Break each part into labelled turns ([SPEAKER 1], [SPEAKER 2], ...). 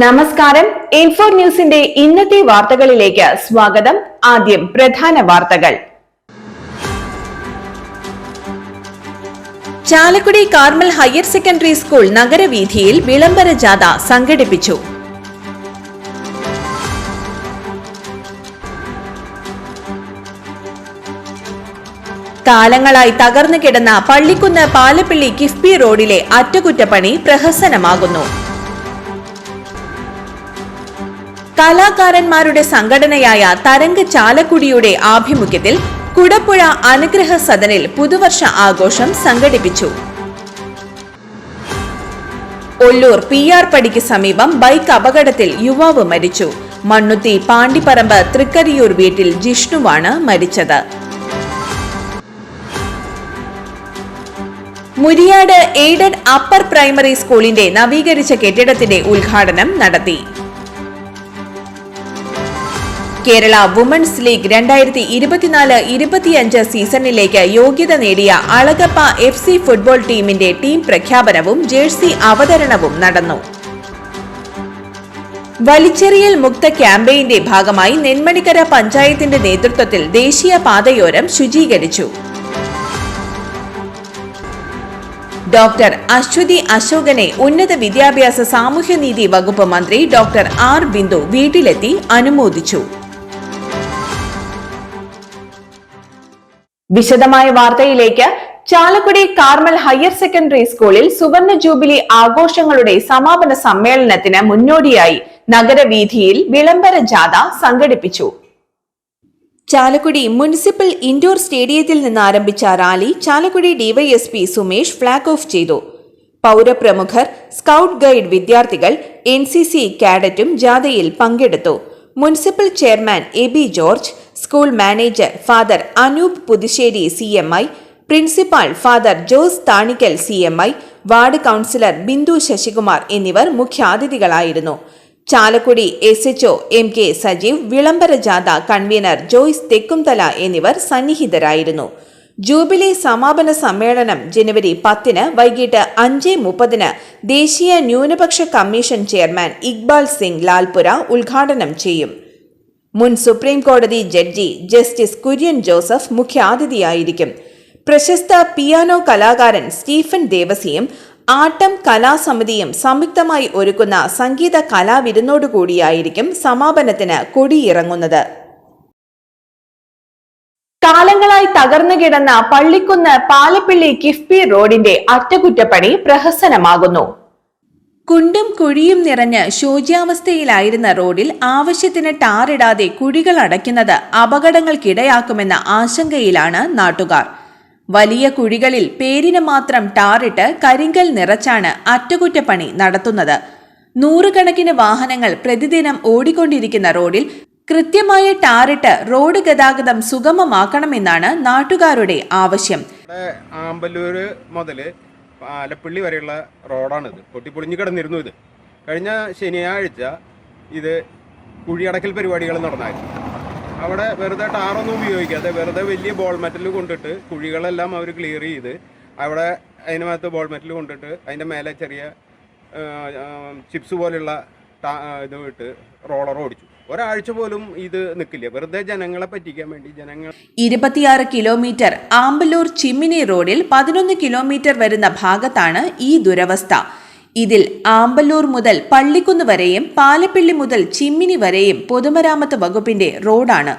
[SPEAKER 1] നമസ്കാരം. ഇൻഫോ ന്യൂസിന്റെ ഇന്നത്തെ വാർത്തകളിലേക്ക് സ്വാഗതം. ആദ്യം പ്രധാന വാർത്തകൾ. Chalakudy Carmel higher secondary school നഗരവീഥിയിൽ വിളംബര ജാഥ സംഘടിപ്പിച്ചു. കാലങ്ങളായി തകർന്നു കിടന്ന പള്ളിക്കുന്ന് പാലപ്പിള്ളി കിഫ്ബി റോഡിലെ അറ്റകുറ്റപ്പണി പ്രഹസനമാകുന്നു. കലാകാരന്മാരുടെ സംഘടനയായ തരംഗ് ചാലക്കുടിയുടെ ആഭിമുഖ്യത്തിൽ കുടപ്പുഴ അനുഗ്രഹ സദനിൽ പുതുവർഷ ആഘോഷം സംഘടിപ്പിച്ചു. ഒല്ലൂർ PR പടിക്ക് സമീപം ബൈക്ക് അപകടത്തിൽ യുവാവ് മരിച്ചു. മണ്ണുത്തി പാണ്ടിപ്പറമ്പ് തൃക്കരിയൂർ വീട്ടിൽ ജിഷ്ണുവാണ് മരിച്ചത്. മുരിയാട് എയ്ഡഡ് അപ്പർ പ്രൈമറി സ്കൂളിന്റെ നവീകരിച്ച കെട്ടിടത്തിന്റെ ഉദ്ഘാടനം നടത്തി. കേരള വുമൺസ് ലീഗ് 2024-25 സീസണിലേക്ക് യോഗ്യത നേടിയ അളഗപ്പ FC ഫുട്ബോൾ ടീമിന്റെ ടീം പ്രഖ്യാപനവും ജേഴ്സി അവതരണവും നടന്നു. വലിച്ചെറിയൽ മുക്ത ക്യാമ്പയിന്റെ ഭാഗമായി നെന്മണിക്കര പഞ്ചായത്തിന്റെ നേതൃത്വത്തിൽ ദേശീയ പാതയോരം ശുചീകരിച്ചു. ഡോക്ടർ അശ്വതി അശോകനെ ഉന്നത വിദ്യാഭ്യാസ സാമൂഹ്യനീതി വകുപ്പ് മന്ത്രി ഡോക്ടർ R ബിന്ദു വീട്ടിലെത്തി അനുമോദിച്ചു. വിശദമായ വാർത്തയിലേക്ക്. ചാലക്കുടി കാർമൽ ഹയർ സെക്കൻഡറി സ്കൂളിൽ സുവർണ ജൂബിലി ആഘോഷങ്ങളുടെ സമാപന സമ്മേളനത്തിന് മുന്നോടിയായി നഗരവീഥിയിൽ വിളംബര ജാഥ സംഘടിപ്പിച്ചു. ചാലക്കുടി മുനിസിപ്പൽ ഇൻഡോർ സ്റ്റേഡിയത്തിൽ നിന്ന് ആരംഭിച്ച rally Chalakudy DYSP Sumesh flag off ചെയ്തു. പൗരപ്രമുഖർ, സ്കൌട്ട് ഗൈഡ് വിദ്യാർത്ഥികൾ, NCC കാഡറ്റും ജാഥയിൽ പങ്കെടുത്തു. Municipal chairman AB George, school manager father Anoop Puthussery CMI, principal father Jose Thanikkal CMI, ward councillor Bindu Sasikumar എന്നിവർ മുഖ്യാതിഥികളായിരുന്നു. ചാലക്കുടി SHO MK സജീവ്, വിളംബര ജാഥ കൺവീനർ ജോയ്സ് തെക്കുംതല എന്നിവർ സന്നിഹിതരായിരുന്നു. ജൂബിലി സമാപന സമ്മേളനം ജനുവരി 10 വൈകിട്ട് 5:30 ദേശീയ ന്യൂനപക്ഷ കമ്മീഷൻ ചെയർമാൻ ഇക്ബാൽ സിംഗ് ലാൽപുര ഉദ്ഘാടനം ചെയ്യും. മുൻ സുപ്രീം കോടതി ജഡ്ജി ജസ്റ്റിസ് കുര്യൻ ജോസഫ് മുഖ്യാതിഥിയായിരിക്കും. പ്രശസ്ത പിയാനോ കലാകാരൻ സ്റ്റീഫൻ ദേവസിയും ആട്ടം കലാസമിതിയും സംയുക്തമായി ഒരുക്കുന്ന സംഗീത കലാവിരുന്നോടുകൂടിയായിരിക്കും സമാപനത്തിന് കൊടിയിറങ്ങുന്നത്. കാലങ്ങളായി തകർന്നു കിടന്ന പള്ളിക്കുന്ന് പാലപ്പിള്ളി കിഫ്ബി റോഡിന്റെ അറ്റകുറ്റപ്പണി പ്രഹസനമാകുന്നു. കുണ്ടും കുഴിയും നിറഞ്ഞ് ശോച്യാവസ്ഥയിലായിരുന്ന റോഡിൽ ആവശ്യത്തിന് ടാറിടാതെ കുഴികൾ അടയ്ക്കുന്നത് അപകടങ്ങൾക്കിടയാക്കുമെന്ന ആശങ്കയിലാണ് നാട്ടുകാർ. വലിയ കുഴികളിൽ പേരിന് മാത്രം ടാറിട്ട് കരിങ്കൽ നിറച്ചാണ് അറ്റകുറ്റപ്പണി നടത്തുന്നത്. നൂറുകണക്കിന് വാഹനങ്ങൾ പ്രതിദിനം ഓടിക്കൊണ്ടിരിക്കുന്ന റോഡിൽ കൃത്യമായ ടാറിട്ട് റോഡ് ഗതാഗതം സുഗമമാക്കണമെന്നാണ് നാട്ടുകാരുടെ ആവശ്യം.
[SPEAKER 2] ആമ്പല്ലൂർ മുതൽ പാലപ്പിള്ളി വരെയുള്ള റോഡാണിത്. പൊട്ടിപ്പൊളിഞ്ഞു കിടന്നിരുന്നു. ഇത് കഴിഞ്ഞ ശനിയാഴ്ച ഇത് കുഴിയടക്കൽ പരിപാടികൾ നടന്നായിരുന്നു. അവിടെ വെറുതെ ടാറൊന്നും ഉപയോഗിക്കാതെ വെറുതെ വലിയ ബോൾ മെറ്റൽ കൊണ്ടിട്ട് കുഴികളെല്ലാം അവർ ക്ലിയർ ചെയ്ത് അവിടെ അതിനകത്ത് ബോൾ മെറ്റൽ കൊണ്ടിട്ട് അതിൻ്റെ മേലെ ചെറിയ ചിപ്സ് പോലുള്ള ഇത് ഇട്ട് റോളർ ഓടിച്ചു. ഒരാഴ്ച പോലും ഇത് നിൽക്കില്ല. വെറുതെ ജനങ്ങളെ പറ്റിക്കാൻ വേണ്ടി
[SPEAKER 1] 26 കിലോമീറ്റർ ആമ്പല്ലൂർ ചിമ്മിനി റോഡിൽ 11 കിലോമീറ്റർ വരുന്ന ഭാഗത്താണ് ഈ ദുരവസ്ഥ. ഇതിൽ ആമ്പല്ലൂർ മുതൽ പള്ളിക്കുന്ന് വരെയും പാലപ്പിള്ളി മുതൽ ചിമ്മിനി വരെയും പൊതുമരാമത്ത് വകുപ്പിന്റെ റോഡാണ്.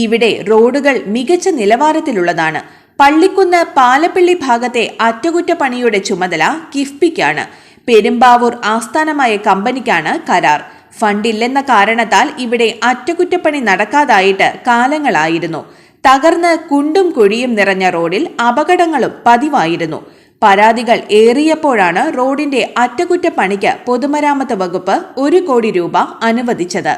[SPEAKER 1] ഇവിടെ റോഡുകൾ മികച്ച നിലവാരത്തിലുള്ളതാണ്. പള്ളിക്കുന്ന് പാലപ്പിള്ളി ഭാഗത്തെ അറ്റകുറ്റപ്പണിയുടെ ചുമതല കിഫ്ബിക്കാണ്. പെരുമ്പാവൂർ ആസ്ഥാനമായ കമ്പനിക്കാണ് കരാർ. ഫണ്ടില്ലെന്ന കാരണത്താൽ ഇവിടെ അറ്റകുറ്റപ്പണി നടക്കാതായിട്ട് കാലങ്ങളായിരുന്നു. തകർന്ന് കുണ്ടും കുഴിയും നിറഞ്ഞ റോഡിൽ അപകടങ്ങളും പതിവായിരുന്നു. പരാതികൾ ഏറിയപ്പോഴാണ് റോഡിന്റെ അറ്റകുറ്റപ്പണിക്ക് പൊതുമരാമത്ത് വകുപ്പ് 1 കോടി രൂപ അനുവദിച്ചത്.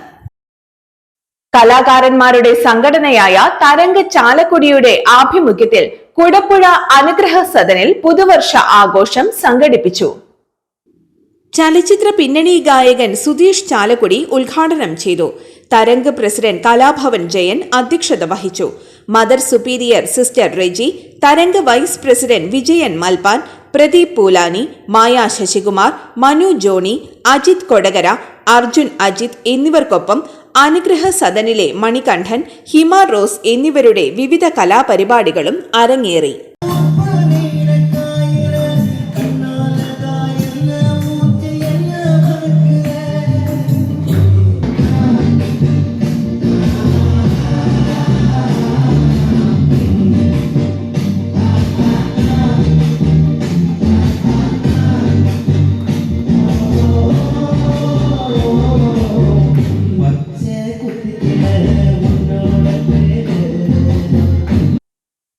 [SPEAKER 1] കലാകാരന്മാരുടെ സംഘടനയായ തരംഗ് ചാലക്കുടിയുടെ ആഭിമുഖ്യത്തിൽ കുടപ്പുഴ അനുഗ്രഹ സദനിൽ പുതുവർഷ ആഘോഷം സംഘടിപ്പിച്ചു. ചലച്ചിത്ര പിന്നണി ഗായകൻ സുധീഷ് ചാലക്കുടി ഉദ്ഘാടനം ചെയ്തു. തരംഗ് പ്രസിഡന്റ് കലാഭവൻ ജയൻ അധ്യക്ഷത വഹിച്ചു. Mother superior sister Reji, Tarang vice president Vijayan Malpan, Pradeep Poolani, Maya Sasikumar, Manu Johnny, Ajith Kodakara, Arjun Ajith എന്നിവർക്കൊപ്പം അനുഗ്രഹ സദനിലെ മണികണ്ഠൻ, ഹിമ റോസ് എന്നിവരുടെ വിവിധ കലാപരിപാടികളും അരങ്ങേറി.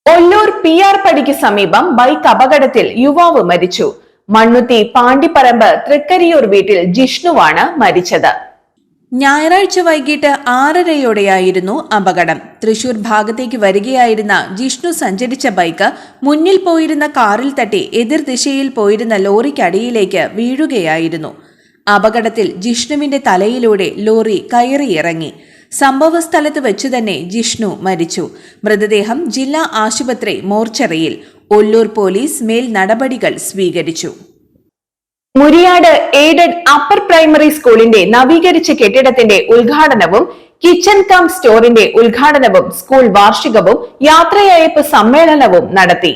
[SPEAKER 1] ഒല്ലൂർ PR പടിക്ക് സമീപം ബൈക്ക് അപകടത്തിൽ യുവാവ് മരിച്ചു. മണ്ണുത്തി പാണ്ടിപ്പറമ്പ് തൃക്കരിയൂർ വീട്ടിൽ ജിഷ്ണുവാണ് മരിച്ചത്. ഞായറാഴ്ച വൈകിട്ട് 6:30യോടെയായിരുന്നു അപകടം. തൃശൂർ ഭാഗത്തേക്ക് വരികയായിരുന്ന ജിഷ്ണു സഞ്ചരിച്ച ബൈക്ക് മുന്നിൽ പോയിരുന്ന കാറിൽ തട്ടി എതിർദിശയിൽ പോയിരുന്ന ലോറിക്കടിയിലേക്ക് വീഴുകയായിരുന്നു. അപകടത്തിൽ ജിഷ്ണുവിന്റെ തലയിലൂടെ ലോറി കയറിയിറങ്ങി. സംഭവസ്ഥലത്ത് വെച്ചു തന്നെ ജിഷ്ണു മരിച്ചു. മൃതദേഹം ജില്ലാ ആശുപത്രി മോർച്ചറിയിൽ. ഒല്ലൂർ പോലീസ് മേൽ നടപടികൾ സ്വീകരിച്ചു. മുരിയാട് എയ്ഡഡ് അപ്പർ പ്രൈമറി സ്കൂളിന്റെ നവീകരിച്ച കെട്ടിടത്തിന്റെ ഉദ്ഘാടനവും കിച്ചൺ കം സ്റ്റോറിന്റെ ഉദ്ഘാടനവും സ്കൂൾ വാർഷികവും യാത്രയയപ്പ് സമ്മേളനവും നടത്തി.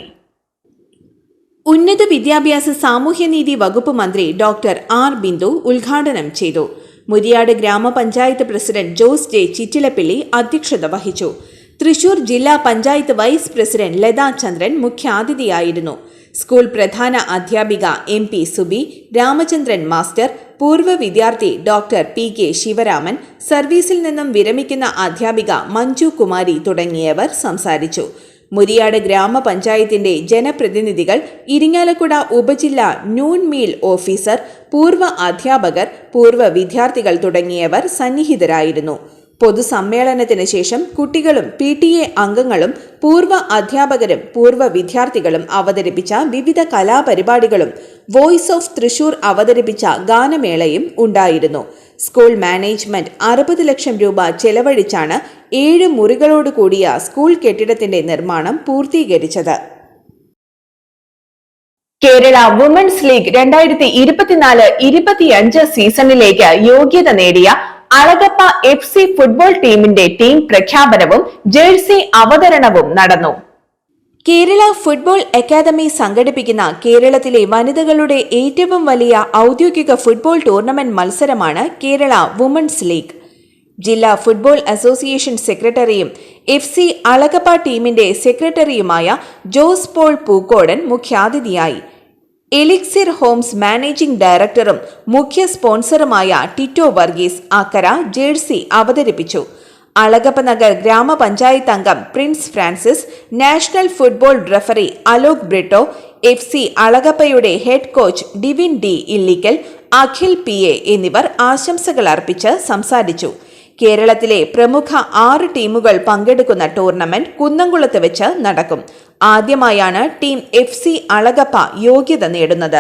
[SPEAKER 1] ഉന്നത വിദ്യാഭ്യാസ സാമൂഹ്യനീതി വകുപ്പ് മന്ത്രി ഡോക്ടർ ആർ ബിന്ദു ഉദ്ഘാടനം ചെയ്തു. മുരിയാട് ഗ്രാമപഞ്ചായത്ത് പ്രസിഡന്റ് ജോസ് ജെ ചിറ്റിലപ്പിള്ളി അധ്യക്ഷത വഹിച്ചു. തൃശൂർ ജില്ലാ പഞ്ചായത്ത് വൈസ് പ്രസിഡന്റ് ലതാ ചന്ദ്രൻ മുഖ്യാതിഥിയായിരുന്നു. സ്കൂൾ പ്രധാന അധ്യാപിക MP സുബി, രാമചന്ദ്രൻ മാസ്റ്റർ, പൂർവ്വ വിദ്യാർത്ഥി ഡോക്ടർ PK ശിവരാമൻ, സർവീസിൽ നിന്നും വിരമിക്കുന്ന അധ്യാപിക മഞ്ജു കുമാരി തുടങ്ങിയവർ സംസാരിച്ചു. മുരിയാട് ഗ്രാമപഞ്ചായത്തിന്റെ ജനപ്രതിനിധികൾ, ഇരിങ്ങാലക്കുട ഉപജില്ലാ നൂൺ മീൽ ഓഫീസർ, പൂർവ്വ അധ്യാപകർ, പൂർവ്വ വിദ്യാർത്ഥികൾ തുടങ്ങിയവർ സന്നിഹിതരായിരുന്നു. പൊതുസമ്മേളനത്തിന് ശേഷം കുട്ടികളും PTA അംഗങ്ങളും പൂർവ്വ അധ്യാപകരും പൂർവ്വ വിദ്യാർത്ഥികളും അവതരിപ്പിച്ച വിവിധ കലാപരിപാടികളും വോയിസ് ഓഫ് തൃശൂർ അവതരിപ്പിച്ച ഗാനമേളയും ഉണ്ടായിരുന്നു. സ്കൂൾ മാനേജ്മെന്റ് 60 ലക്ഷം രൂപ ചെലവഴിച്ചാണ് 7 മുറികളോട് കൂടിയ സ്കൂൾ കെട്ടിടത്തിന്റെ നിർമ്മാണം പൂർത്തീകരിച്ചത്. കേരള വുമൻസ് ലീഗ് 2024-25 സീസണിലേക്ക് യോഗ്യത നേടിയ അളഗപ്പ FC ഫുട്ബോൾ ടീമിന്റെ ടീം പ്രഖ്യാപനവും ജേഴ്സി അവതരണവും നടന്നു. കേരള ഫുട്ബോൾ അക്കാദമി സംഘടിപ്പിക്കുന്ന കേരളത്തിലെ വനിതകളുടെ ഏറ്റവും വലിയ ഔദ്യോഗിക ഫുട്ബോൾ ടൂർണമെന്റ് മത്സരമാണ് കേരള വുമൻസ് ലീഗ്. ജില്ലാ ഫുട്ബോൾ അസോസിയേഷൻ സെക്രട്ടറിയും FC അളഗപ്പ ടീമിന്റെ സെക്രട്ടറിയുമായ ജോസ് പോൾ പൂക്കോടൻ മുഖ്യാതിഥിയായി. എലിക്സിർ ഹോംസ് മാനേജിംഗ് ഡയറക്ടറും മുഖ്യ സ്പോൺസറുമായ ടിറ്റോ വർഗീസ് അക്കര ജേഴ്സി അവതരിപ്പിച്ചു. അളഗപ്പ നഗർ ഗ്രാമപഞ്ചായത്ത് അംഗം Prince Francis, national football referee Alok Brito, FC അളഗപ്പയുടെ head coach Divin D Illickal, Akhil PA എന്നിവർ ആശംസകൾ അർപ്പിച്ച് സംസാരിച്ചു. കേരളത്തിലെ പ്രമുഖ 6 ടീമുകൾ പങ്കെടുക്കുന്ന ടൂർണമെന്റ് കുന്നംകുളത്ത് വെച്ച് നടക്കും. ആദ്യമായാണ് ടീം FC അളഗപ്പ യോഗ്യത നേടുന്നത്.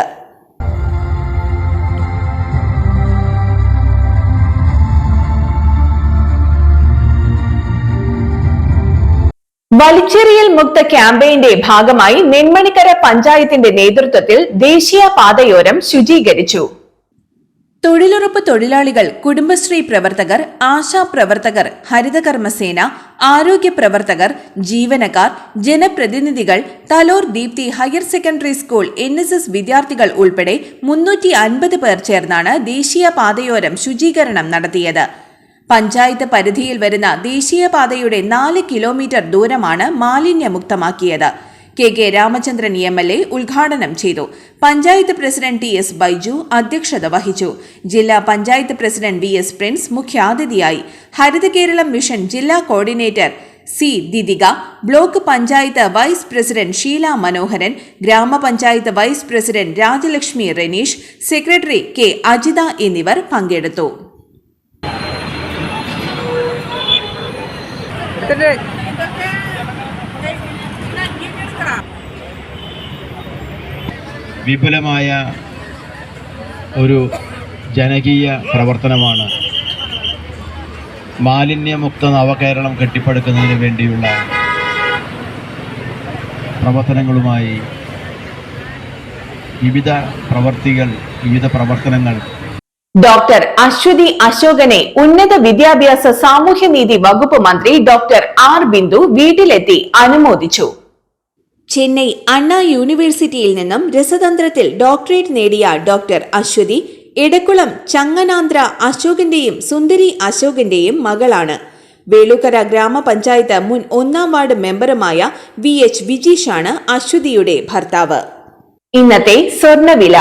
[SPEAKER 1] വലിച്ചെറിയൽ മുക്ത ക്യാമ്പയിന്റെ ഭാഗമായി നെന്മണിക്കര പഞ്ചായത്തിന്റെ നേതൃത്വത്തിൽ ദേശീയ പാതയോരം ശുചീകരിച്ചു. തൊഴിലുറപ്പ് തൊഴിലാളികൾ, കുടുംബശ്രീ പ്രവർത്തകർ, ആശാ പ്രവർത്തകർ, ഹരിതകർമ്മസേന, ആരോഗ്യ പ്രവർത്തകർ, ജീവനക്കാർ, ജനപ്രതിനിധികൾ, Thalore Deepthi higher secondary school NSS വിദ്യാർത്ഥികൾ ഉൾപ്പെടെ 350 പേർ ചേർന്നാണ് ദേശീയ പാതയോരം ശുചീകരണം നടത്തിയത്. പഞ്ചായത്ത് പരിധിയിൽ വരുന്ന ദേശീയപാതയുടെ 4 കിലോമീറ്റർ ദൂരമാണ് മാലിന്യമുക്തമാക്കിയത്. KK രാമചന്ദ്രൻ MLA ഉദ്ഘാടനം ചെയ്തു. പഞ്ചായത്ത് പ്രസിഡന്റ് TS ബൈജു അധ്യക്ഷത വഹിച്ചു. ജില്ലാ പഞ്ചായത്ത് പ്രസിഡന്റ് VS പ്രിൻസ് മുഖ്യാതിഥിയായി. ഹരിത കേരളം മിഷൻ ജില്ലാ coordinator C Didika, block panchayat vice president Sheela Manoharan, ഗ്രാമപഞ്ചായത്ത് vice president Rajalakshmi Renish, secretary K Ajitha എന്നിവർ പങ്കെടുത്തു.
[SPEAKER 3] വിപുലമായ ഒരു ജനകീയ പ്രവർത്തനമാണ് മാലിന്യമുക്ത നവകേരളം കെട്ടിപ്പടുക്കുന്നതിന് വേണ്ടിയുള്ള പ്രവർത്തനങ്ങളുമായി വിവിധ പ്രവർത്തനങ്ങൾ
[SPEAKER 1] ഡോക്ടർ അശ്വതി അശോകനെ ഉന്നത വിദ്യാഭ്യാസ സാമൂഹ്യനീതി വകുപ്പ് മന്ത്രി ഡോക്ടർ ആർ ബിന്ദു വീട്ടിലെത്തി അനുമോദിച്ചു. ചെന്നൈ അണ്ണാ യൂണിവേഴ്സിറ്റിയിൽ നിന്നും രസതന്ത്രത്തിൽ ഡോക്ടറേറ്റ് നേടിയ ഡോക്ടർ അശ്വതി എടക്കുളം ചങ്ങനാന്ത്ര അശോകന്റെയും സുന്ദരി അശോകന്റെയും മകളാണ്. വേളൂക്കര ഗ്രാമപഞ്ചായത്ത് മുൻ 1-ാം വാർഡ് മെമ്പറുമായ VH വിജീഷാണ് അശ്വതിയുടെ ഭർത്താവ്. ഇന്നത്തെ സ്വർണ്ണവില.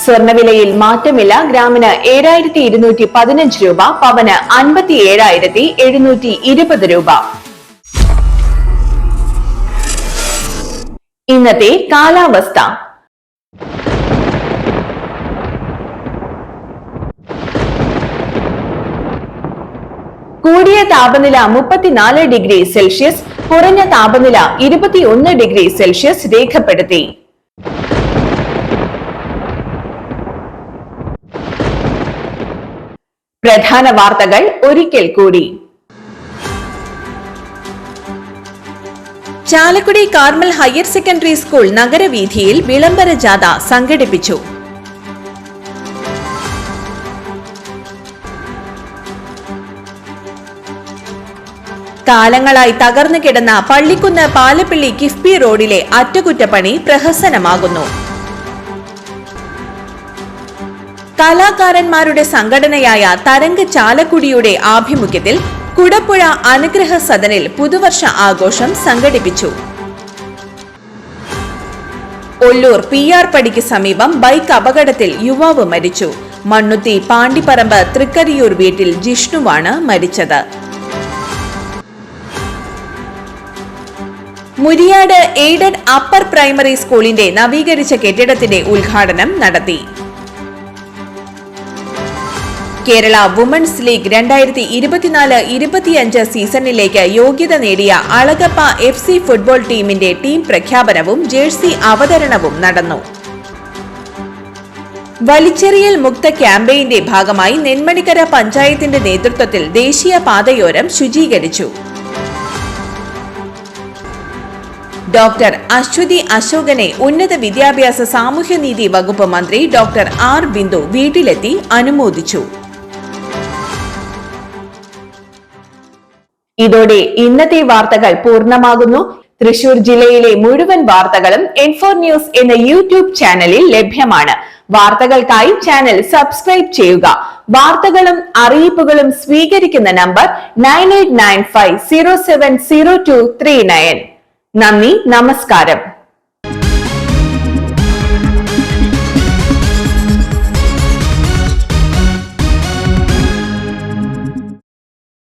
[SPEAKER 1] സ്വർണ്ണവിലയിൽ മാറ്റമില്ല. ഗ്രാമിന് 7215 രൂപ, പവന് 57,720 രൂപ. ഇന്നത്തെ കാലാവസ്ഥ. കൂടിയ താപനില 34 ഡിഗ്രി സെൽഷ്യസ്, കുറഞ്ഞ താപനില 21 ഡിഗ്രി സെൽഷ്യസ് രേഖപ്പെടുത്തി. പ്രധാന വാർത്തകൾ ഒരിക്കൽ കൂടി. Chalakudy Carmel higher secondary school നഗരവീഥിയിൽ വിളംബര ജാഥ സംഘടിപ്പിച്ചു. കാലങ്ങളായി തകർന്നു കിടന്ന പള്ളിക്കുന്ന് പാലപ്പിള്ളി കിഫ്ബി റോഡിലെ അറ്റകുറ്റപ്പണി പ്രഹസനമാകുന്നു. കലാകാരന്മാരുടെ സംഘടനയായ തരംഗ് ചാലക്കുടിയുടെ ആഭിമുഖ്യത്തിൽ കുടപ്പുഴ അനുഗ്രഹ സദനിൽ പുതുവർഷ ആഘോഷം സംഘടിപ്പിച്ചു. ഒല്ലൂർ PR പടിക്ക് സമീപം ബൈക്ക് അപകടത്തിൽ യുവാവ് മരിച്ചു. മണ്ണുത്തി പാണ്ടിപ്പറമ്പ് തൃക്കരിയൂർ വീട്ടിൽ ജിഷ്ണുവാണ് മരിച്ചത്. മുരിയാട് എയ്ഡഡ് അപ്പർ പ്രൈമറി സ്കൂളിന്റെ നവീകരിച്ച കെട്ടിടത്തിന്റെ ഉദ്ഘാടനം നടത്തി. കേരള വുമൺസ് ലീഗ് 2024-25 സീസണിലേക്ക് യോഗ്യത നേടിയ അളഗപ്പ FC ഫുട്ബോൾ ടീമിന്റെ ടീം പ്രഖ്യാപനവും ജേഴ്സി അവതരണവും നടന്നു. വലിച്ചെറിയൽ മുക്ത ക്യാമ്പയിന്റെ ഭാഗമായി നെന്മണിക്കര പഞ്ചായത്തിന്റെ നേതൃത്വത്തിൽ ദേശീയ പാതയോരം ശുചീകരിച്ചു. ഡോക്ടർ അശ്വതി അശോകനെ ഉന്നത വിദ്യാഭ്യാസ സാമൂഹ്യനീതി വകുപ്പ് മന്ത്രി ഡോക്ടർ ആർ ബിന്ദു വീട്ടിലെത്തി അനുമോദിച്ചു. ഇതോടെ ഇന്നത്തെ വാർത്തകൾ പൂർണ്ണമാകുന്നു. തൃശൂർ ജില്ലയിലെ മുഴുവൻ വാർത്തകളും N4 ന്യൂസ് എന്ന യൂട്യൂബ് ചാനലിൽ ലഭ്യമാണ്. വാർത്തകൾക്കായി ചാനൽ സബ്സ്ക്രൈബ് ചെയ്യുക. വാർത്തകളും അറിയിപ്പുകളും സ്വീകരിക്കുന്ന നമ്പർ 9895070239. നന്ദി, നമസ്കാരം.